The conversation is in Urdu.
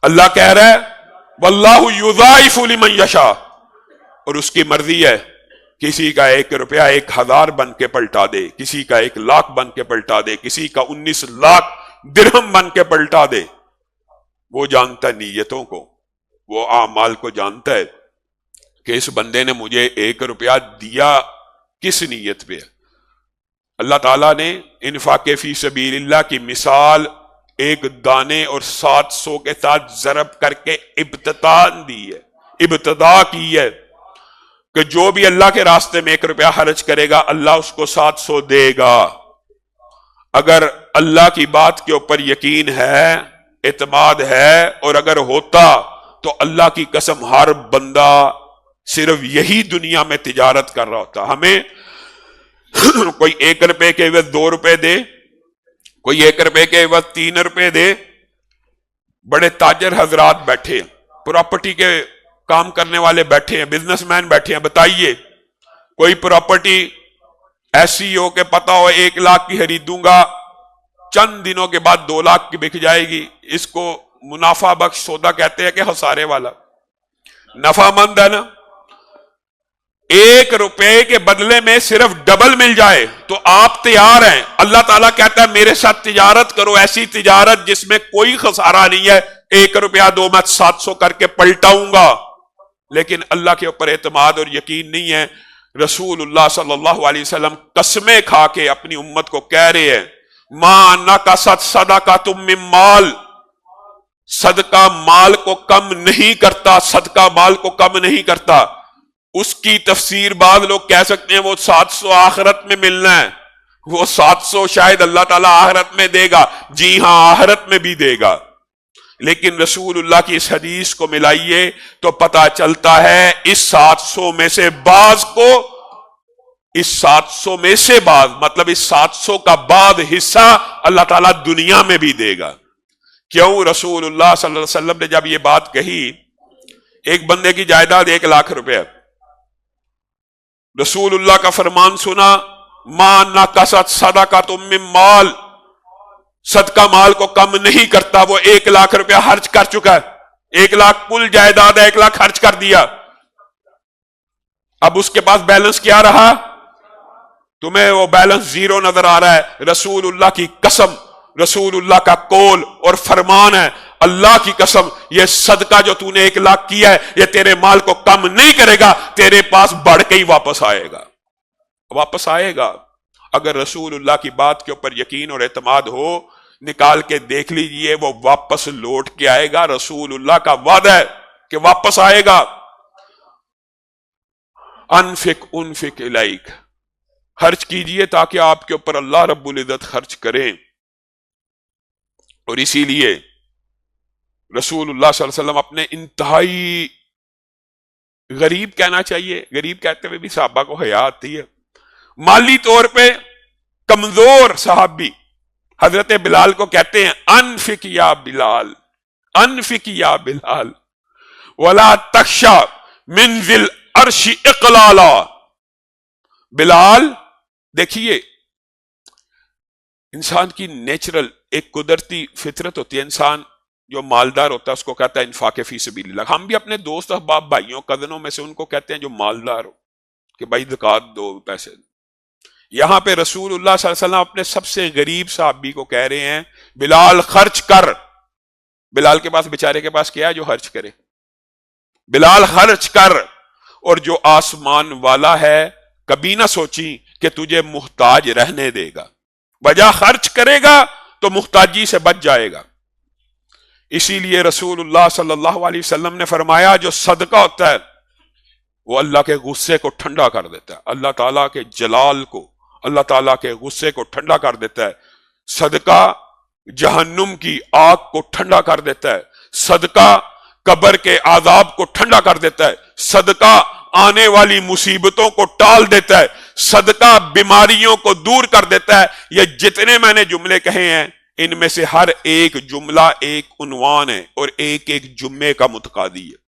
اللہ کہہ رہا ہے واللہ یضاعف لمن یشاء، اور اس کی مرضی ہے کسی کا 1 روپیہ 1000 بن کے پلٹا دے، کسی کا 1 لاکھ بن کے پلٹا دے، کسی کا 19 لاکھ درہم بن کے پلٹا دے۔ وہ جانتا ہے نیتوں کو، وہ اعمال کو جانتا ہے کہ اس بندے نے مجھے 1 روپیہ دیا کس نیت پہ ہے۔ اللہ تعالیٰ نے انفاق فی سبیل اللہ کی مثال 1 دانے اور 700 کے ساتھ ضرب کر کے ابتداء دی ہے، ابتدا کی ہے کہ جو بھی اللہ کے راستے میں 1 روپیہ خرچ کرے گا اللہ اس کو 700 دے گا۔ اگر اللہ کی بات کے اوپر یقین ہے، اعتماد ہے، اور اگر ہوتا تو اللہ کی قسم ہر بندہ صرف یہی دنیا میں تجارت کر رہا ہوتا۔ ہمیں کوئی 1 روپے کے عوض 2 روپے دے، کوئی 1 روپے کے عوض 3 روپے دے۔ بڑے تاجر حضرات بیٹھے ہیں، پراپرٹی کے کام کرنے والے بیٹھے ہیں، بزنس مین بیٹھے ہیں، بتائیے کوئی پراپرٹی ایسی ہو کہ پتا ہو 1 لاکھ کی خریدوں گا، چند دنوں کے بعد 2 لاکھ کی بک جائے گی، اس کو منافع بخش سودا کہتے ہیں کہ خسارے والا؟ نفع مند ہے نا؟ 1 روپے کے بدلے میں صرف ڈبل مل جائے تو آپ تیار ہیں؟ اللہ تعالیٰ کہتا ہے میرے ساتھ تجارت کرو، ایسی تجارت جس میں کوئی خسارہ نہیں ہے، 1 روپیہ 2 میں 700 کر کے پلٹاؤں گا۔ لیکن اللہ کے اوپر اعتماد اور یقین نہیں ہے۔ رسول اللہ صلی اللہ علیہ وسلم قسمیں کھا کے اپنی امت کو کہہ رہے ہیں ما نقصت صدقۃ من مال، صدقہ مال کو کم نہیں کرتا، صدقہ مال کو کم نہیں کرتا۔ اس کی تفسیر بعض لوگ کہہ سکتے ہیں وہ 700 آخرت میں ملنا ہے، وہ 700 شاید اللہ تعالیٰ آخرت میں دے گا۔ جی ہاں، آخرت میں بھی دے گا، لیکن رسول اللہ کی اس حدیث کو ملائیے تو پتا چلتا ہے اس 700 میں سے بعض کو، اس 700 میں سے بعض مطلب اس 700 کا بعض حصہ اللہ تعالیٰ دنیا میں بھی دے گا۔ کیوں؟ رسول اللہ صلی اللہ علیہ وسلم نے جب یہ بات کہی، ایک بندے کی جائیداد 1 لاکھ روپے، رسول اللہ کا فرمان سنا ما نقصت صدقۃ من مال، صدقہ مال کو کم نہیں کرتا۔ وہ 1 لاکھ روپیہ خرچ کر چکا ہے، 1 لاکھ کل جائیداد ہے، 1 لاکھ خرچ کر دیا، اب اس کے پاس بیلنس کیا رہا؟ تمہیں وہ بیلنس 0 نظر آ رہا ہے۔ رسول اللہ کی قسم، رسول اللہ کا قول اور فرمان ہے، اللہ کی قسم یہ صدقہ جو تو نے 1 لاکھ کیا ہے یہ تیرے مال کو کم نہیں کرے گا، تیرے پاس بڑھ کے ہی واپس آئے گا، واپس آئے گا۔ اگر رسول اللہ کی بات کے اوپر یقین اور اعتماد ہو، نکال کے دیکھ لیجئے وہ واپس لوٹ کے آئے گا۔ رسول اللہ کا وعدہ ہے کہ واپس آئے گا۔ انفق الیک، خرچ کیجئے تاکہ آپ کے اوپر اللہ رب العزت خرچ کریں۔ اور اسی لیے رسول اللہ صلی اللہ علیہ وسلم اپنے انتہائی غریب کہنا چاہیے، غریب کہتے ہوئے بھی صحابہ کو حیا آتی ہے، مالی طور پہ کمزور صحابی حضرت بلال کو کہتے ہیں انفق یا بلال، انفق یا بلال ولا تخشى من ذی العرش اقلالا۔ بلال دیکھیے، انسان کی نیچرل ایک قدرتی فطرت ہوتی ہے، انسان جو مالدار ہوتا ہے اس کو کہتا ہے انفاق فی سبیل اللہ۔ ہم بھی اپنے دوست احباب بھائیوں کزنوں میں سے ان کو کہتے ہیں جو مالدار ہو کہ بھائی زکات دو، پیسے دو۔ یہاں پہ رسول اللہ صلی اللہ علیہ وسلم اپنے سب سے غریب صحابی کو کہہ رہے ہیں بلال خرچ کر۔ بلال کے پاس بیچارے کے پاس کیا ہے جو خرچ کرے؟ بلال خرچ کر، اور جو آسمان والا ہے کبھی نہ سوچی کہ تجھے محتاج رہنے دے گا، وجہ خرچ کرے گا تو محتاجی سے بچ جائے گا۔ اسی لیے رسول اللہ صلی اللہ علیہ وسلم نے فرمایا جو صدقہ ہوتا ہے وہ اللہ کے غصے کو ٹھنڈا کر دیتا ہے، اللہ تعالیٰ کے جلال کو، اللہ تعالیٰ کے غصے کو ٹھنڈا کر دیتا ہے۔ صدقہ جہنم کی آگ کو ٹھنڈا کر دیتا ہے، صدقہ قبر کے عذاب کو ٹھنڈا کر دیتا ہے، صدقہ آنے والی مصیبتوں کو ٹال دیتا ہے، صدقہ بیماریوں کو دور کر دیتا ہے۔ یہ جتنے میں نے جملے کہے ہیں ان میں سے ہر ایک جملہ ایک عنوان ہے اور ایک ایک جمعے کا متقاضی ہے۔